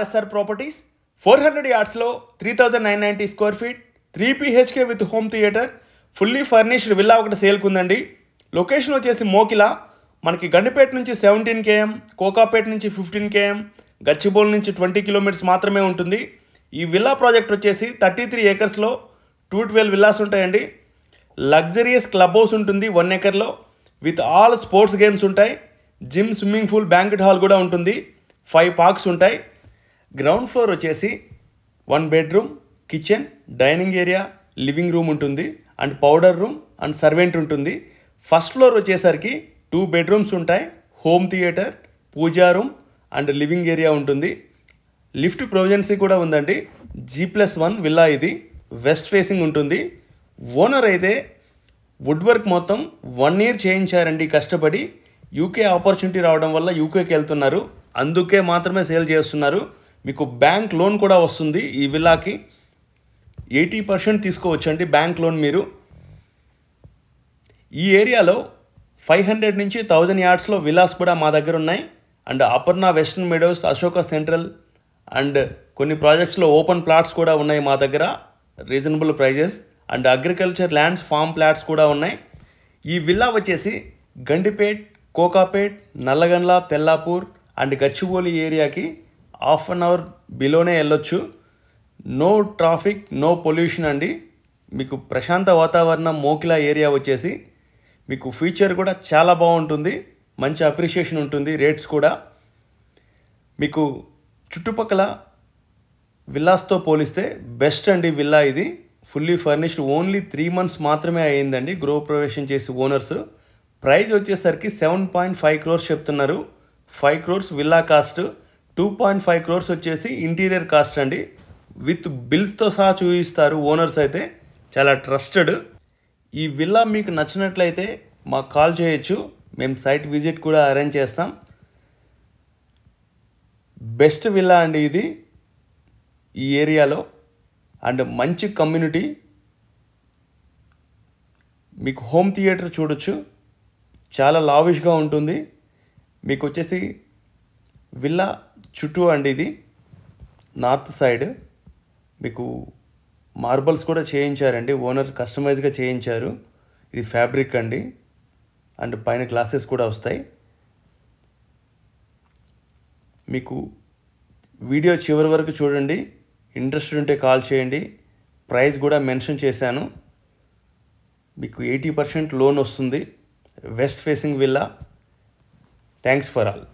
RSR Properties 400 yardsలో 3990 square feet 3 PHK with home theatre fully furnished villa ఒకటి సేల్కి ఉందండి. Location వచ్చేసి మోకిలా, మనకి గండిపేట నుంచి 17 km, కోకాపేట నుంచి 15 km, గచ్చిబౌలి నుంచి 20 కిలోమీటర్స్ మాత్రమే ఉంటుంది. ఈ విల్లా ప్రాజెక్ట్ వచ్చేసి 33 ఏకర్స్లో 212 విల్లాస్ ఉంటాయండి. లగ్జరియస్ క్లబ్ హౌస్ ఉంటుంది 1 ఎకర్లో విత్ ఆల్ స్పోర్ట్స్ గేమ్స్ ఉంటాయి. Gym, swimming pool, banquet hall కూడా ఉంటుంది. 5 పార్క్స్ ఉంటాయి. గ్రౌండ్ ఫ్లోర్ వచ్చేసి 1 bedroom, kitchen, dining area, living room ఉంటుంది and powder room and servant ఉంటుంది. ఫస్ట్ ఫ్లోర్ వచ్చేసరికి 2 బెడ్రూమ్స్ ఉంటాయి, home theatre, puja room and living area ఉంటుంది. లిఫ్ట్ ప్రొవిజన్సీ కూడా ఉందండి. G+1 విల్లా ఇది, వెస్ట్ ఫేసింగ్ ఉంటుంది. ఓనర్ అయితే వుడ్ వర్క్ మొత్తం 1 year చేయించారండి కష్టపడి. యూకే ఆపర్చునిటీ రావడం వల్ల యూకేకి వెళ్తున్నారు, అందుకే మాత్రమే సేల్ చేస్తున్నారు. మీకు బ్యాంక్ లోన్ కూడా వస్తుంది. ఈ విల్లాకి 80% తీసుకోవచ్చండి బ్యాంక్ లోన్ మీరు. ఈ ఏరియాలో 500 నుంచి 1000 yardsలో విల్లాస్ కూడా మా దగ్గర ఉన్నాయి. And Aparna western meadows, Ashoka central and కొన్ని ప్రాజెక్ట్స్లో ఓపెన్ ప్లాట్స్ కూడా ఉన్నాయి మా దగ్గర, reasonable prices. And agriculture lands, farm plots కూడా ఉన్నాయి. ఈ విల్లా వచ్చేసి గండిపేట్, కోకాపేట్, నల్లగండ్ల, తెల్లాపూర్ అండ్ గచ్చిబౌలి ఏరియాకి 1/2 hour బిలోనే వెళ్ళొచ్చు. నో ట్రాఫిక్, నో పొల్యూషన్ అండి. మీకు ప్రశాంత వాతావరణం. మోకిలా ఏరియా వచ్చేసి మీకు ఫ్యూచర్ కూడా చాలా బాగుంటుంది, మంచి అప్రిషియేషన్ ఉంటుంది, రేట్స్ కూడా. మీకు చుట్టుపక్కల విల్లాస్తో పోలిస్తే బెస్ట్ అండి విల్లా ఇది. ఫుల్లీ ఫర్నిష్డ్, ఓన్లీ 3 months మాత్రమే అయ్యిందండి గృహప్రవేశం చేసి ఓనర్స్. ప్రైజ్ వచ్చేసరికి 7.5 crores చెప్తున్నారు. 5 crores విల్లా కాస్ట్, 2.5 crores వచ్చేసి ఇంటీరియర్ కాస్ట్ అండి. విత్ బిల్స్తో సహా చూపిస్తారు ఓనర్స్ అయితే, చాలా ట్రస్టెడ్. ఈ విల్లా మీకు నచ్చినట్లయితే మాకు కాల్ చేయొచ్చు, మేము సైట్ విజిట్ కూడా అరేంజ్ చేస్తాం. బెస్ట్ విల్లా అండి ఇది ఈ ఏరియాలో. అండ్ మంచి కమ్యూనిటీ. మీకు హోమ్ థియేటర్ చూడొచ్చు, చాలా లావిష్గా ఉంటుంది. మీకు వచ్చేసి విల్లా చుట్టూ అండి ఇది నార్త్ సైడ్. మీకు మార్బల్స్ కూడా చేయించారండి, ఓనర్ కస్టమైజ్గా చేయించారు. ఇది ఫ్యాబ్రిక్ అండి అండ్ పైన గ్లాసెస్ కూడా వస్తాయి. మీకు వీడియో చివరి వరకు చూడండి, ఇంట్రెస్ట్ ఉంటే కాల్ చేయండి. ప్రైస్ కూడా మెన్షన్ చేశాను. మీకు 80% లోన్ వస్తుంది. West facing villa. Thanks for all.